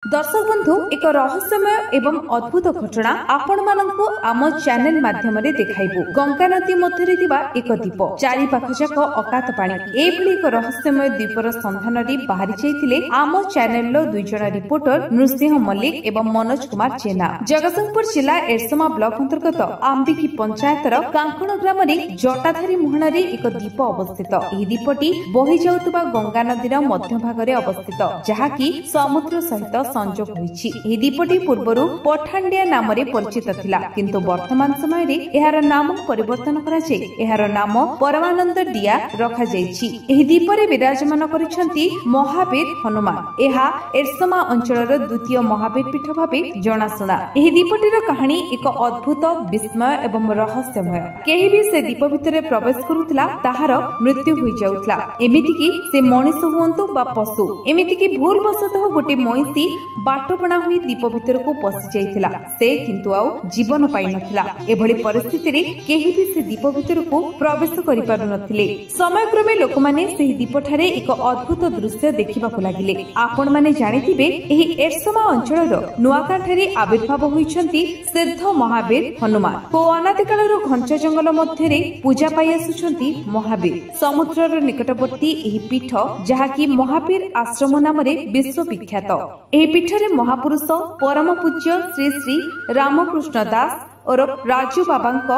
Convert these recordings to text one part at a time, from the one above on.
दर्शक बंधु एक रहस्यमय एवं अद्भुत घटना आपण मानकु आम चैनल माध्यम रे देखाइबु। गंगा नदी मध्य एक द्वीप चारि पाख जाक अकात पानी एभली एक रहस्यमय द्वीपर संधान रे बाहरी जाइतिले आम चैनल रो दुई जण रिपोर्टर नृसिंह मल्लिक एवं मनोज कुमार जेना। जगतसिंहपुर जिला एरसमा ब्लॉक अंतर्गत आंबिकी पंचायतर कांकण ग्राम रे जटाधारी मुहाण रे एक द्वीप अवस्थित। एही द्वीपटी बहि जाउतबा गंगा नदीर मध्य भाग रे अवस्थित, जहाकी समुद्र सहित संजोग होईछि। एही द्वीपटी पूर्वरु पठांडिया नाम रे परिचित थिला, किंतु वर्तमान समय रे एहार नाम परिवर्तन करा जाय एहार नाम परमानंद डिया रखा जायछि। एही द्वीप रे विराजमान करिसंती महावीर हनुमान। एहा एरसमा अंचलर द्वितीय महावीर पीठ भाबे जणासुना। एही द्वीपटीर कहानी एक अद्भुत, विस्मय एवं रहस्यमय। केही भी से द्वीप भितरे प्रवेश करुतला ताहार मृत्यु होई जाउतला। एमिति कि से मनुष्य हुअंतु बा पशु, एमिति कि भूल बसतः गोटे मईसी बाटपणा हुई द्वीप भितर को पशि जाइतिला, से किंतु आउ जीवन पाइ नथिला। एभली परिस्थिति रे केही भी से द्वीप भितर को प्रवेश करि पारु नथिले। समयक्रमे लोकमाने सेही द्वीप ठारे एक अद्भुत दृश्य देखिबाकु लागिले। आपण माने जानिथिबे एही एरसमा अंचलर नुआकाठारे आविर्भाव होइछंती सिद्ध महावीर हनुमान। को अनादि कालर घंच जंगल मध्य रे पूजा पाइ आसुछंती महावीर। समुद्रर निकटवर्ती एही पीठ जहाकी महावीर आश्रम नाम रे विश्व विख्यात। एही पीठरे महापुरुष परम पूज्य श्री श्री रामकृष्ण दास और राजू बाबांक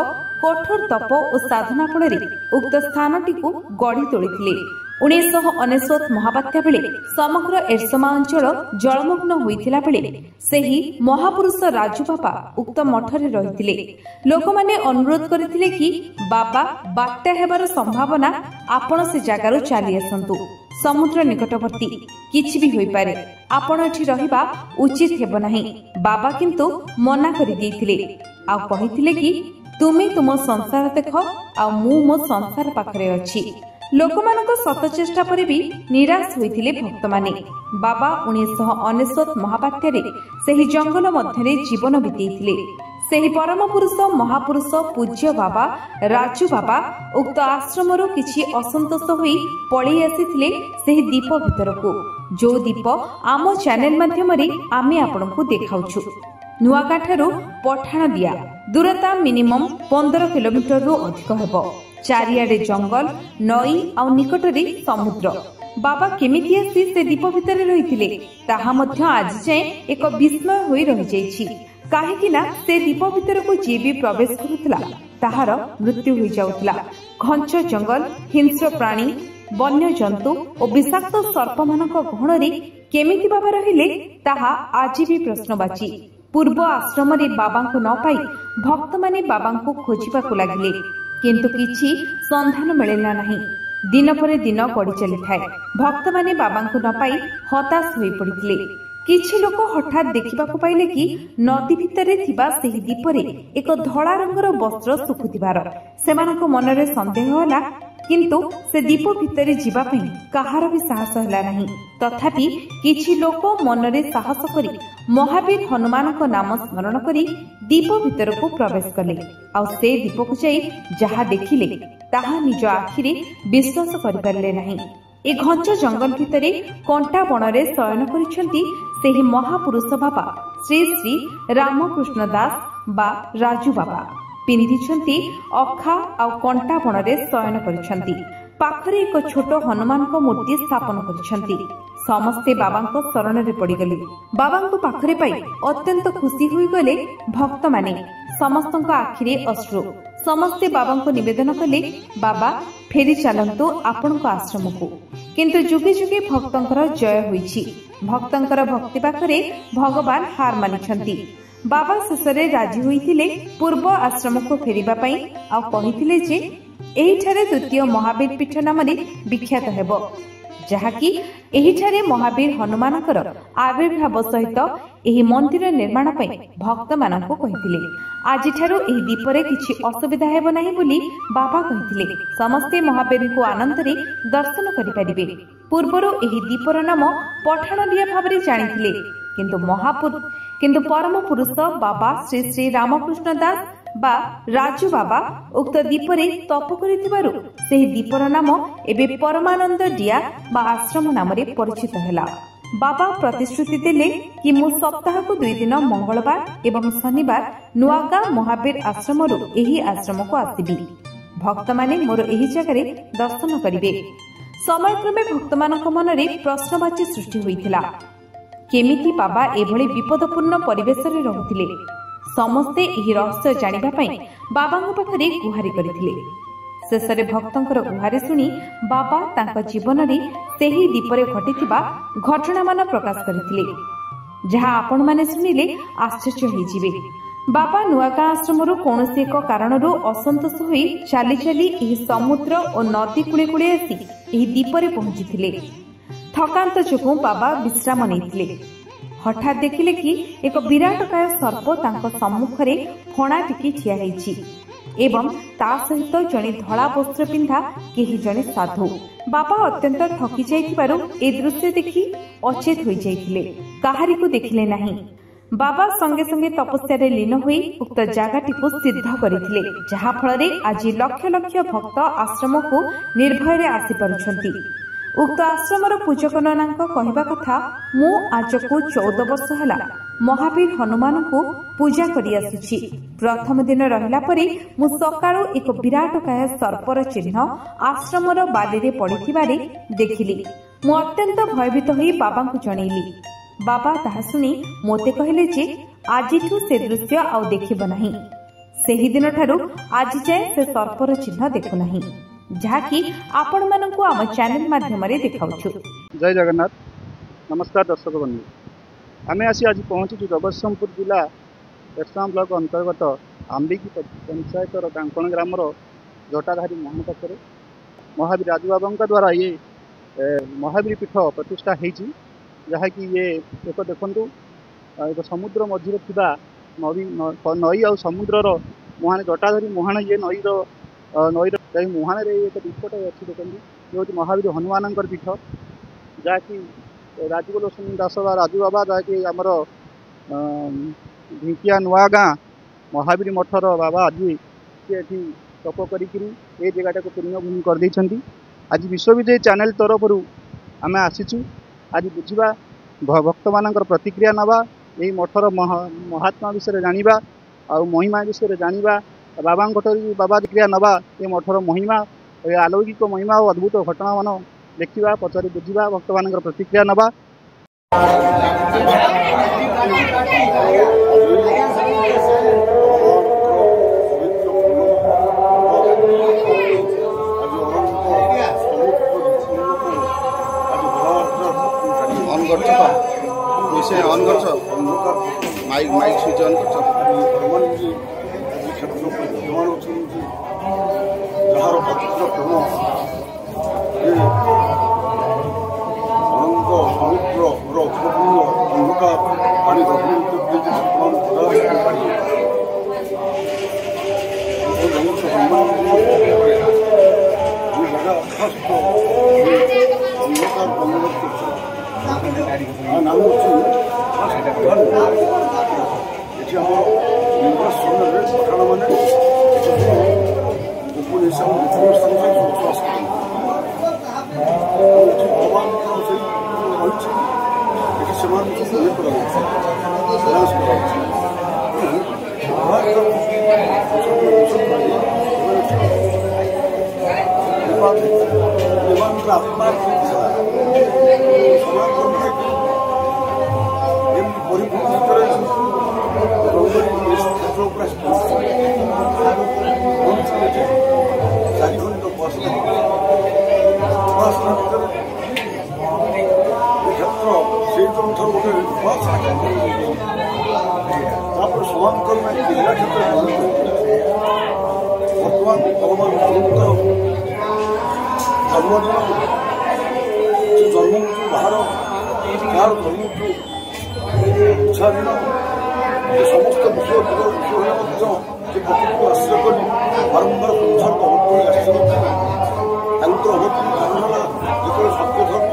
कठोर तप और साधना फल उक्त स्थानटी को गढ़ी तोड़िथिले। 1999 महाबात्या बेले समग्र एरसमा अंचल जलमग्न होइथिला बेले सेही महापुरुष राजू बाबा उक्त मठरे रहिथिले। लोकमाने अनुरोध करथिले कि बाबा बात्या हेबार संभावना आपण से जगारु चली आसंतु। समुद्र निकटवर्ती किछि भी होई पारे, आपण एठी रहिबा उचित हेबो नाही। बाबा किंतु मना करि देथिले आ कहिथिले कि तुमे तुम संसार देख आ मु मो संसार पाखरे अछि। लोकमानक सत चेष्टा पर भी निराश होइथिले भक्त माने। बाबा 1999 महाबात्या रे सेही जंगल मध्यरे जीवन बितेइथिले। सेही परम पुरुष महापुरुष पूज्य बाबा राजू बाबा उक्त आश्रमरो किछि असंतोष होई पळी आसीथिले सेही दीप भितरको, जो दीप आम चैनल माध्यम रे आमे आपनकु देखाउछु। नुआकाठारु पठाण दिया दूरता मिनिमम 15 किलोमीटर रु अधिक हेबो। चारियाडे जंगल, नई आ निकटरे समुद्र। बाबा केमिति आसी से दीप भितरे रहिथिले ताहा मध्य आज जाय एक विस्मय होई रहि जायछि। काहेकि ना से दीप भितर को जे भी प्रवेश करुतला ताहार मृत्यु होई जाउतला। घंच जंगल, हिंस्र प्राणी, वन्य जंतु और विषाक्त सर्प मानक गहण रे केमिति बाबा रहिले ताहा आज भी प्रश्नवाची। पूर्व आश्रम रे बाबा को न पाई भक्त माने बाबा को खोजिबा को लागिले, किंतु किछि संधान मिलिला नाही। दिन पर दिन गड़ी चली थाए। भक्त माने बाबा को न पाई हताश होई पड़िथिले। किछि लोक हठात देखिबा को पाइले कि नदी भितरे थिबा सेही दीपरे एक धळा रंगर वस्त्र सुखुथिबार। सेमानक मनरे संदेह होला, किंतु से दीप भितरे जिबा पई कहार भी साहस होला नाही। तथापि किछि लोक मनरे साहस करी महावीर हनुमानक नाम स्मरण करी दीप भितर को प्रवेश कले। आ से दीप को जाई जहा देखिले ताहा निज आखिरे विश्वास करि पारले नाही। ए घंच जंगल भितरे कंटा बणरे शयन करिसंती सेही महापुरुष बाबा श्री श्री रामकृष्ण दास बा राजू बाबा। पिंधिछंती अखा आ कंटा बणरे शयन करिसंती। पाखरे एक छोट हनुमान को मूर्ति स्थापन करिसंती। समस्ते बाबांको शरण रे पड़ी गले। बाबांको पाखरे पाई अत्यंत खुशी होई गले भक्त माने। समस्तଙ୍କ आखिरे अश्रु। समस्ते बाबांको निवेदन कले, बाबा फेरी चलंतु आपणको आश्रम को। किंतु जुगे जुगे भक्तंकर जय होईछि। भक्तंकर भक्ति पाखरे भगवान हार मानिछंती। बाबा शेषरे राजी होइथिले पूर्व आश्रम को फेरिबा पई आ कहिथिले जे एहिठारे द्वितीय महावीर पीठ नाम रे विख्यात हेबो, जहाकी एहिठारे महावीर हनुमानकर आविर्भाव सहित एही मंदिर निर्माण पई भक्त माननको कहिथिले। आजिठारु एही दीपरे किछि असुविधा हेबो नाही बोली बाबा कहिथिले। समस्ते महावीर को आनंद रे दर्शन करि परिबे। पूर्वरो एही दीपर नाम पठाण दिया भाबरे जानिथिले, किंतु परम पुरुष बाबा श्री श्री रामकृष्ण दास बा राजू बाबा उक्त दीपरे तप करिथिबारु सेही दीपर नाम एबे परमानंद डिया बा आश्रम नाम रे परिचित हैला। बाबा प्रतिश्रुति देले कि मु सप्ताह को 2 दिन मंगलवार एवं शनिवार नुआगां महावीर आश्रम एही आश्रम को आसिबी। भक्त माने मोर एही जगह दर्शन करिवे। समयक्रमे भक्त मानक मनरे प्रश्नवाची सृष्टि होइथिला। केमिति बाबा एभली विपदपूर्ण परिवेश रे रहुथिले। समस्ते एही रहस्य जानिबा पई बाबांग पाखरे गुहारी करिथिले। शेषरे भक्तंकर गुहारी सुनी बाबा तांका जीवन रे सेही दीपरे घटिथिबा घटना मान प्रकाश करथिले, जहा आपण माने सुनिले आश्चर्य होई जिवे। बाबा नुआगां आश्रमरू कौनसी एक कारणरू असंतोष होई चाली चाली एही समुद्र और नदी कूले कूले आसी एही दीपरे पहुंचीथिले। थकांत जोगु बाबा विश्राम नैथिले। हठात देखिले कि एक विराटकाय सर्प तांको सम्मुखरे फणा टिकी ठिया हेछि एवं ता सहित जने धड़ा वस्त्र पिंधा केही जने साधु। बाबा अत्यंत थकी जाइथिबारु ए दृश्य देखि अचेत होई जाइथिले, काहारी को देखिले नाही। बाबा संगे संगे तपस्या रे लीन होई उक्त जागाटी को सिद्ध करिथिले, जहा फଳରେ आज लक्ष लक्ष भक्त आश्रम को निर्भय रे आसी पारुछंती। उक्त आश्रमर पूजक नानांक कहवा कथा, मु आज को 14 वर्ष हला महावीर हनुमान को पूजा करी आसुछि। प्रथम दिन रहिला परे मु सकाळु एक विराटकाय सर्पर चिन्ह आश्रमर बाली रे पड़िथिबारे देखिली। मु अत्यंत भयभीत होई बाबा को जणैली। बाबा ताहा सुनी मोते कहले जे आजिठु से दृश्य आउ देखिब नाही। सेही दिन ठारू आज जाए से सर्पर चिन्ह देखु नाही, जहाँकि आपण मानकु आम चैनल माध्यम रे देखाउछु। जय जगन्नाथ। नमस्कार दर्शक बंधु, आमे आसी आज पहुंचु जगतसिंहपुर जिला एरसां ब्लॉक अंतर्गत आंबिकी पंचायत कांकण ग्राम जटाधारी मोहन पाखरे महावीर राजबाबा द्वारा ये महावीर पीठ प्रतिष्ठा होती, जहाँकि ये एक देखु एक समुद्र मझे थिबा नई आ समुद्र मुहाने जटाधारी मुहाण ये नईर मुहाण एक पीठटे अच्छी देखते जो महावीर हनुमान पीठ, जहाँकि राजगोलोचन दास बा राजू बाबा जहाँकि आमर ढिंकिया नुआगां महावीर मठर बाबा आज सी तप कर जगह को पुण्यभूमि कर देइछंती। आज विश्वविजय चैनल तरफ आम आसीचु आज बुझा भक्त मान प्रतिक्रिया नवा यही मठर महात्मा विषय जानिबा आ महिमा विषय जानिबा बाबा बाबा क्रिया नवा ये मठर महिमा अलौकिक महिमा और अद्भुत घटना मान देखा पचारि बुझा भक्त मान प्रतिक्रिया नवा। माइक माइक स्विच ऑन कर जहार पवित्र प्रेम अनंत समुद्र अंधकार पानी समस्त विषय आश्रय कर बारंबार संसार को जो सत्य धर्म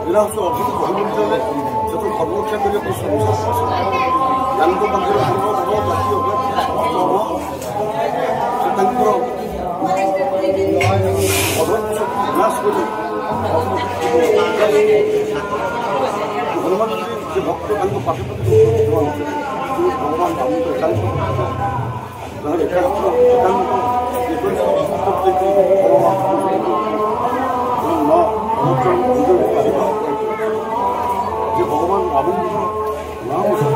विनाश अधिक कहते से धर्मरक्षा करने विनाश कर हनुमान जी भक्त पाशुपति भगवान राम भगवान राम नाम होता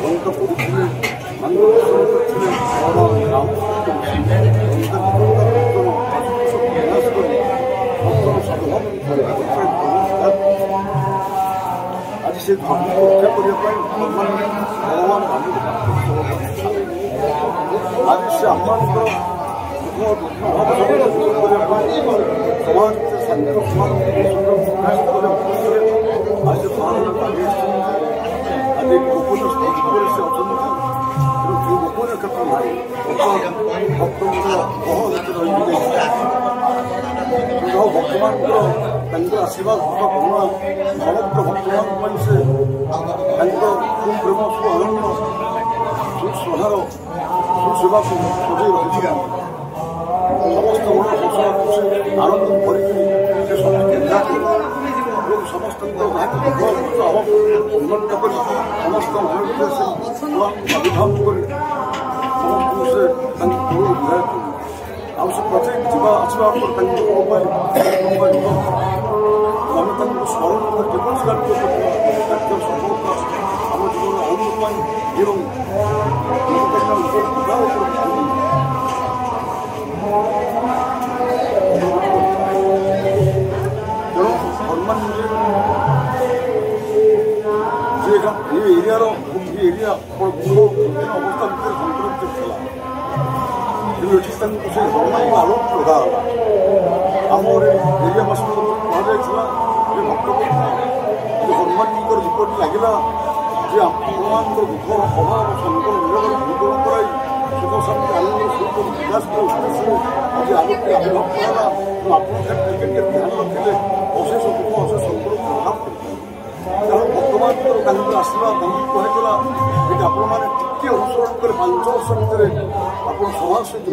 लंका पड़े आज से धर्म रक्षा करने भगवान आज से आम समाज आज आज गोपन स्थिति से गोपन क्षेत्र नहीं भक्त भक्तमान आशीर्वाद करुणा समग्र भक्तमान से प्रेम सुअनन्य सुस्वधार सुसेवा को सजै रही समस्त मन संसार आनंद भरिक समस्त उन्नत कर समस्त आविर्भाव कर प्रत्येक जीवा आसवा आम स्मरण कर सफलता आम जीवन अनुरूप एवं हनुमान एरिया अवस्था भितर संक्रमित से हनुमान आलोक लगाला आम एरियावासी कहला भक्त हनुमान जी रिपोर्ट लगे जे भगवान दुख अभाव संकट निरंतर दूर कराई सुख शांति आनंद सुख विकास उद्देश्य आज आलोक आविर्भाव कराला आपके ध्यान रखिले अशेष दुख अशेष संकट प्रभाव भक्तमान आशीर्वाद कहला ये आपने टे अनुसरण कर 5 वर्ष भितर आप समाज सहित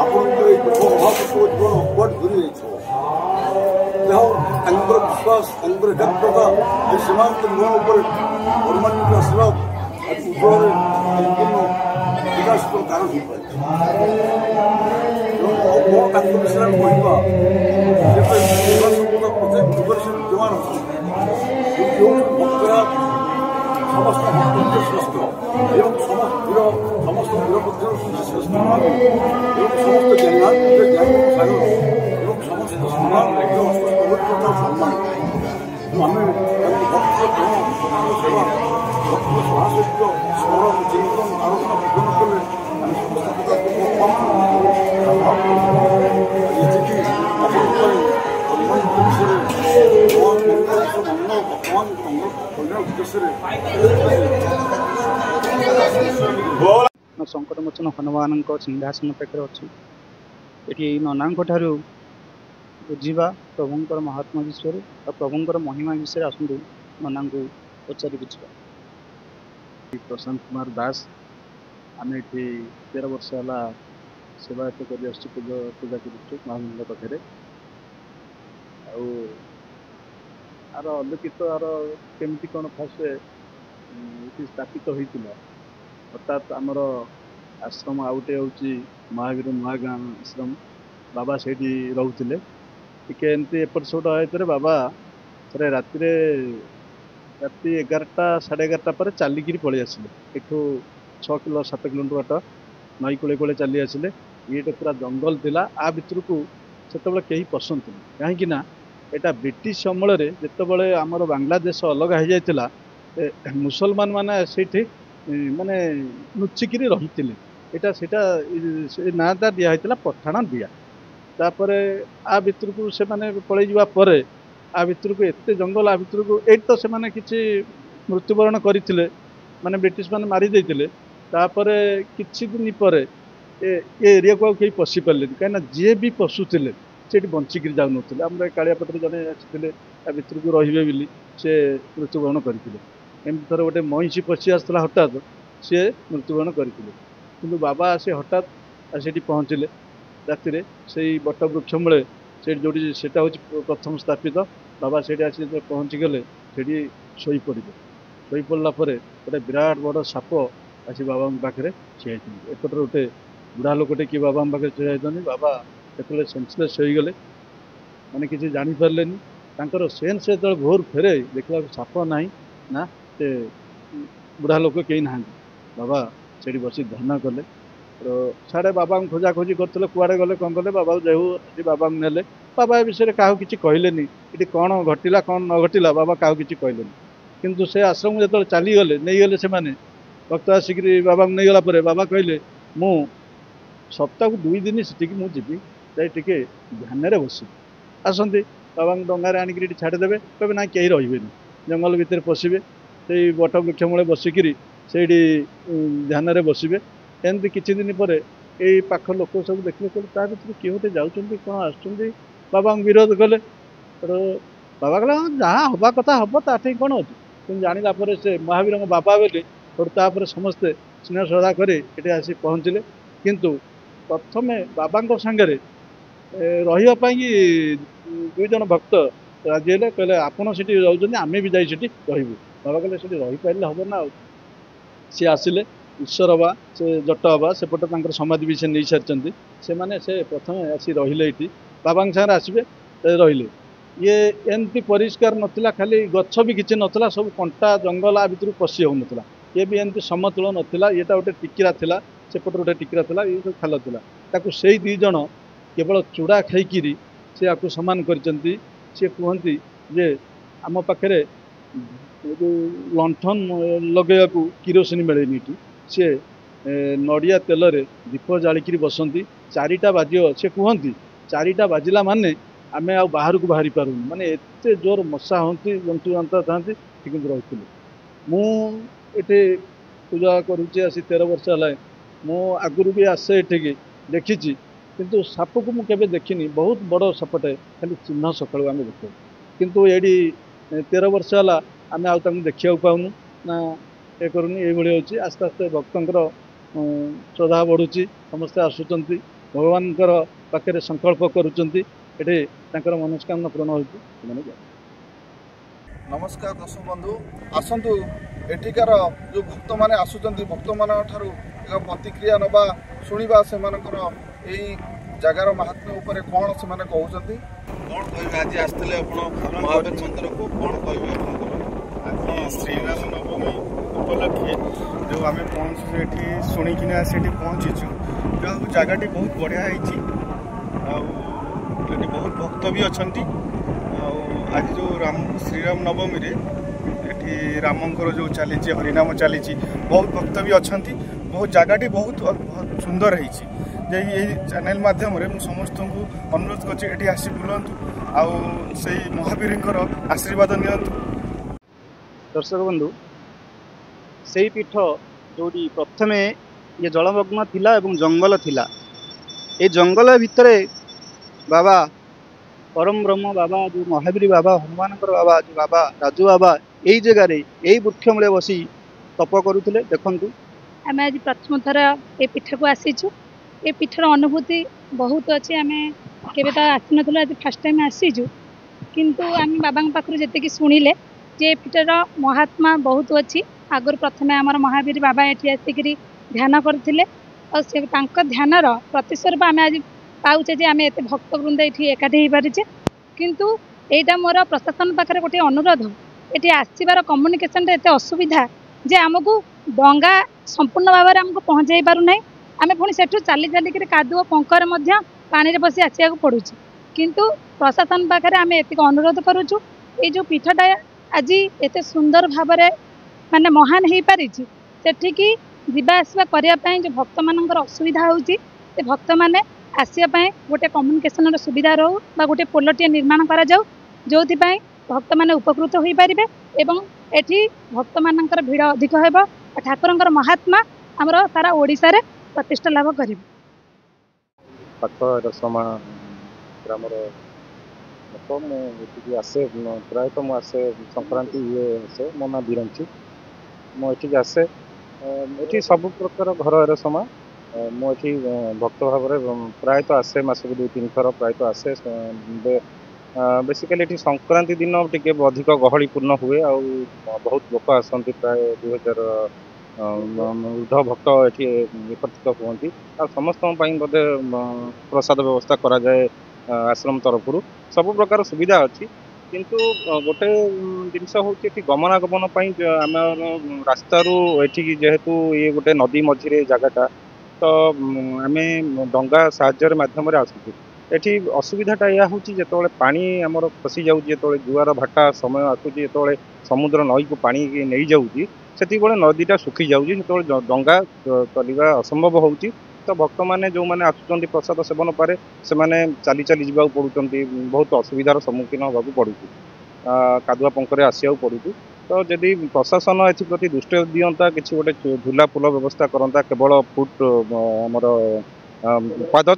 आपंकर दुख अभाव जीवन अकुआड दूरी जाकर विश्वास एकाग्रता सीमांत मुह हनुमान जी आशीर्वाद उज्जवल संपूर्ण विकास कारण हो पाए विषय कहवा प्रत्येक जुगर से विद्यमान भक्तरा समस्त भक्त श्रेष्ठ एवं समस्त वीरभद्र श्रेष्ठ एवं समस्त ज्ञान सागर एवं समस्त सम्मान पवित्रता सम्मान आम भक्त सेवा भक्त सहासत्य स्मरण चिंतन आलोचना पूर्ण कले आम समस्त संकटमोचन हनुमान सिंहासन पाखे अच्छी ये नना बुझा प्रभुंर महात्मा विषय और प्रभुंर महिमा विषय आसतु नना को पचारि बुझा। प्रशांत कुमार दास आम ये 13 वर्ष है सेवायत कर पूजा कर महामंदिर पाखे आर अलौकिक आर केमती कौन फास्ट स्थापित होता अर्थात आमर आश्रम आउटे हूँ महावीर महागाँ आश्रम बाबा से रोते टे एमती एपट सेपट होते बाबा थे राति 11टा 11:30 पर चलिकी पलि आसिले एठू 6 किलो 7 किलोमीटर बाट नई कूले कूले चली आसिले ये पूरा जंगल थिला आ भितर को से कहीं पसंद कहीं यहाँ ब्रिटिश अमल जिते आमर बांग्लादेश अलग हो जाता मुसलमान माने से माने लुचिकी रही ये नाटा दिखाई पठाण दिया तापर आ भितर को से पलि जावापर आ भितर को एत जंगल आ भितर को ये तो से किसी मृत्युवरण करते माने ब्रिटिश माने मारी देते तापर किछि दिन पर ये एरिया को कहीं पशि पारे कहीं जी भी पशुले से बंचिक जाऊन आम कालियापटर जड़े आसते भितर को रे से मृत्युवरण करते एमती थर गोटे महिषी पशि आसला हठात सी मृत्युवरण करते कि बाबा आसी हठात आसी पहुँचले राति से बट वृक्ष मूले से जो सेटा हूँ प्रथम स्थापित बाबा से आसी पहुँची गले से शोई पड़ला गोटे विराट बड़ साप आसी बाबा पाखे ठिया एपटर गोटे बुढ़ा लोकटे कि बाबा पाखे ठिया बाबा जो सेन्सलेस हो गले मैंने किसी जापारे सेन्स जो भोर फेरे देखला साप ना ना से बुढ़ा लोक कहीं ना बाबा से बस ध्यान कले तो साढ़े बाबा खोजा खोजी करते कुआड़े गले कौन कले बाबा जाऊ बाबा ने बाबा ए विषय क्या किसी कहले ये कौन घटला कौन न घटला बाबा क्या किसी कहले किंतु से आश्रम जो चलीगले नहीं गले से भक्त आसिक बाबा नहीं गला बाबा कहले मु सप्ताह को 2 दिन से मुझे टे ध्यान बस आसती बाबा डंगार आणिक छाड़देवे कहे ना कहीं रे जंगल भितर पशिबे से बट वृक्ष मूले बसिक से ध्यान बसवे एमती किसी दिन पर यही पाख लोक सब देखले कहले भर किए गोटे जाऊँच कौन आसुँच बाबा विरोध कले तो बाबा कहला जहाँ हवा कथा हम ताठी कौन अच्छे कि जाना से महावीर बाबा बोली और समस्ते स्नेह श्रद्धा कर आसी पहुँचले किंतु प्रथम बाबा सांगे रही 2 जन भक्त राजी है कहले आपड़ से रोच आम भी जाई रहबू बाबा कहले से रही पारे हम ना सी आसिले ईश्वर बा से जट बा सेपटे समाधि भी से नहीं सारी से मैंने से प्रथम आसी रहिले बाबा सागर आसबे रहिले ये एमती परिष्कार नथिला खाली गछ भी किसी नथिला सब कंटा जंगल आ भितर पशि हो नाला ये भी एमती समतुल नथिला ये गोटे टिकिरा थिला सेपटे गोटे टिकिरा थिला ये सब खाल थिला ताकू से 2 जन केवल चूड़ा खाईकिरी से आपको सम्मान करचंती से कहती जे आम पाखे जो लंठन लगे किरोसिन मिलेनि सी नड़िया तेल रे दीप जालिकी बसंती 4टा बाजियो से कहती 4टा बाजिला माने आमे आ बाहर को बाहरी पारूँ माने एते जोर मशा होती जंतु जंता था कि रही मुझे पूजा करुचे आसी 13 वर्ष है मु आगुरी भी आसे ये देखी किंतु साप को मुझे देखनी बहुत बड़ सापटे खाली चिन्ह सकाल आम देख किंतु ये 13 वर्ष है आम आउ देखा पाऊनु ना ये करूनी ये अच्छी आस्ते आस्ते भक्तर श्रद्धा बढ़ुची समस्ते आसुँच भगवान पाखे संकल्प करुँच ये मनस्कामना पूर्ण हो। नमस्कार दर्शक बंधु आसतु एठिकार जो भक्त मैंने आसुँच भक्त मान एक प्रतिक्रिया नवा शुणा से यही जगार महात्म्य उपर कौन से कहते कौन कह आज आसते महावीर मंदिर को कौन कह आज श्रीराम नवमी उपलक्षे जो आम पहुँचुे शुणिकिना से पहुँचीचु जो जगह बहुत बढ़िया ये बहुत भक्त भी अच्छा आज जो श्रीराम नवमी रे ये रामंकर जो चली हरिनाम चली बहुत भक्त भी अच्छा बहुत जगह बहुत सुंदर है चैनल माध्यम समस्त को अनुरोध कर आसी बुलंतु आउ से महावीर आशीर्वाद नियंतु। दर्शक बंधु से पीठ जो प्रथम ये जलमग्न थिला एवं जंगल थिला ये जंगल भितर बाबा परम ब्रह्म बाबा जो महावीर बाबा हनुमान बाबा जो बाबा राजू बाबा यही जगार यही वृक्ष मूले बसी तप करुले देखु आम आज प्रथम थर ये पीठ को आसीचु ये पीठर अनुभूति बहुत अच्छी आम केवे तो आसी ना आज फास्ट टाइम आसीचु किंतु आम बाबा पाखु जी शुणिले जे पीठर महात्मा बहुत अच्छी आगर प्रथम आमर महावीर बाबा ये आसिक ध्यान करते और से ध्यान प्रतिस्वरूप आम आज पाचे जे आम एत भक्त वृंद ये एकाठी हो पारिचे किंतु एटा मोर प्रशासन पाखे गोटे अनुरोध ये आसबार कम्युनिकेशन एत असुविधा जे आमको डंगा संपूर्ण भाव में आमको पहुँचाई पारना आम पुणी से चली चलिक कादुओ पंकर पानी में बसी आसवा पड़ू किंतु प्रशासन पाखे आम एतिक अनुरोध करुचु ये जो पीठटा आज एत सुंदर भाव माने महान हो पारी सेठिकी जीवा आसवा करने जो भक्त मान असुविधा होती भक्त मैंने आसवाई गोटे कम्युनिकेशन सुविधा रो बा गोटे पोलटे निर्माण करा जाऊ जो भक्त मैंने उपकृत हो पारे एवं एठी भक्त मानकर भिड़ अधिक हो ठाकुर महात्मा आमर सारा ओडिशा रे प्रतिष्ठा लाभ कर पाख रसमा ग्रामर लोक मुझे आसे प्रायतः मुझे संक्रांति ये आसे मो ना बिरंची मुझे आसे ये सब प्रकार घर एरसमा मुझे भक्त भाव प्रायतः आसे मासक 2-3 थर प्रायतः आसे बेसिकली ये संक्रांति दिन टे अधिक गहलीपूर्ण हुए आ बहुत लोक आसती प्राय 2000 ऊर्ध भक्त ये एकत्रित हुए आ समस्त बोधे प्रसाद व्यवस्था करा जाए आश्रम तरफ सब प्रकार सुविधा अच्छी किंतु गोटे जिनस हूँ गमनागमन आम रास्तार ये जेहेतु ये गोटे नदी मझे जगटा तो आम डंगा साहाय्य माध्यम आसुचु एठी असुविधाटा या हूँ जो पानी आमर खसी जाऊँगी जो जुआर भाटा समय आसूँ जो समुद्र नई को पानी नहीं जाऊँगी से नदीटा सुखी जाऊँगी जो डंगा चलवा असंभव होती तो भक्त मैंने जो मैंने आसुँच प्रसाद सेवन पारे से मैंने चली चली जावाक पड़ुंट बहुत असुविधार सम्मुखीन होगा पड़ू कादुआ पंखरे आसवा पड़ू तो जदि प्रशासन एप्रति दृष्टि दिंता कि गोटे झूला पुल व्यवस्था करता केवल फुट आमर पद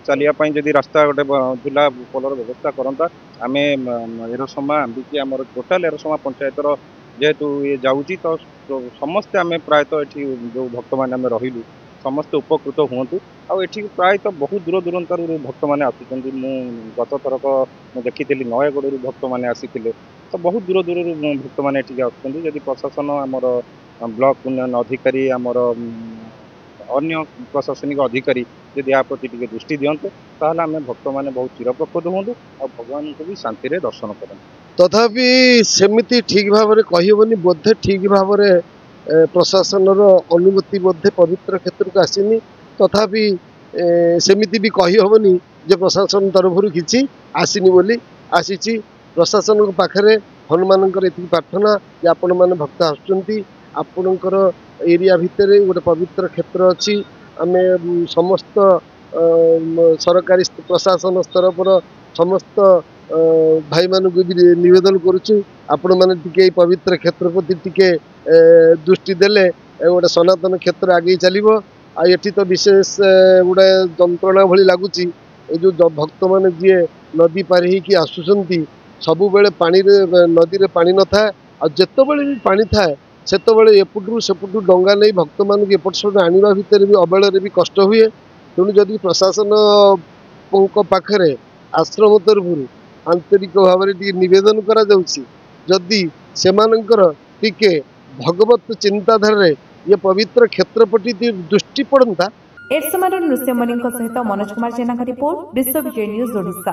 चलियापाई जदि रास्ता गोटे झूला पुलर व्यवस्था करता आम एरसमा आंबिकी आमर टोटाल एरसमा पंचायतर जेहेतु ये जाऊँगी तो समस्ते आम प्रायतः ये जो भक्त मैंने रही समस्ते उपकृत हूँ आठी प्रायतः बहुत दूर दूरांतर भक्त मैंने आसुँच गत थरक देखी नयगढ़ भक्त मैंने आसी तो बहुत दूर दूर भक्त मैंने आसुँच प्रशासन आमर ब्लॉक उन्नयन अधिकारी आमर अन्य प्रशासनिक अधिकारी जदि या प्रति दृष्टि दिंते ताहले आम भक्त मैंने बहुत चिरप्रकृत हूँ और भगवान को भी शांति दर्शन करें तथापि सेमिति ठीक भाव में कहबनी बोधे ठीक भाव में प्रशासन अनुमति बोधे पवित्र क्षेत्र को आसीनी तथापि सेमिति भी कहीहबनी जे प्रशासन तरफ किसी आसीनी बोली आसी प्रशासन पाखे हनुमान प्रार्थना जे आपण मैंने भक्त आसुँच आपणकर एरिया भितर गोटे पवित्र क्षेत्र अच्छी आम समस्त सरकारी प्रशासन स्तर पर समस्त भाई मानक भी निवेदन करुचु आपण मैंने टिके पवित्र क्षेत्र प्रति टिके दृष्टि देले गोटे सनातन क्षेत्र आगे चलो आठी तो विशेष गोटे जंत्रणा भली लगुच जो भक्त मैंने जी नदी पारि की आसुँच सबु बेले पानी नदी में पानी न था जिते भी पानी थाए सेतबे एपटू सेपटू डंगा नहीं भक्त मानक एपट सेपट आने भितर भी अबेल भी कष्ट हुए तेणु जदि प्रशासन पाखे आश्रम तरफ आंतरिक भाव में निवेदन करा जदि सेमानंकर टिके भगवत चिंताधारा ये पवित्र क्षेत्र प्रति दृष्टि पड़ता एरसमार नृसिंहमणि सहित मनोज कुमार जेना रिपोर्ट विश्व विजय न्यूज ओडिशा।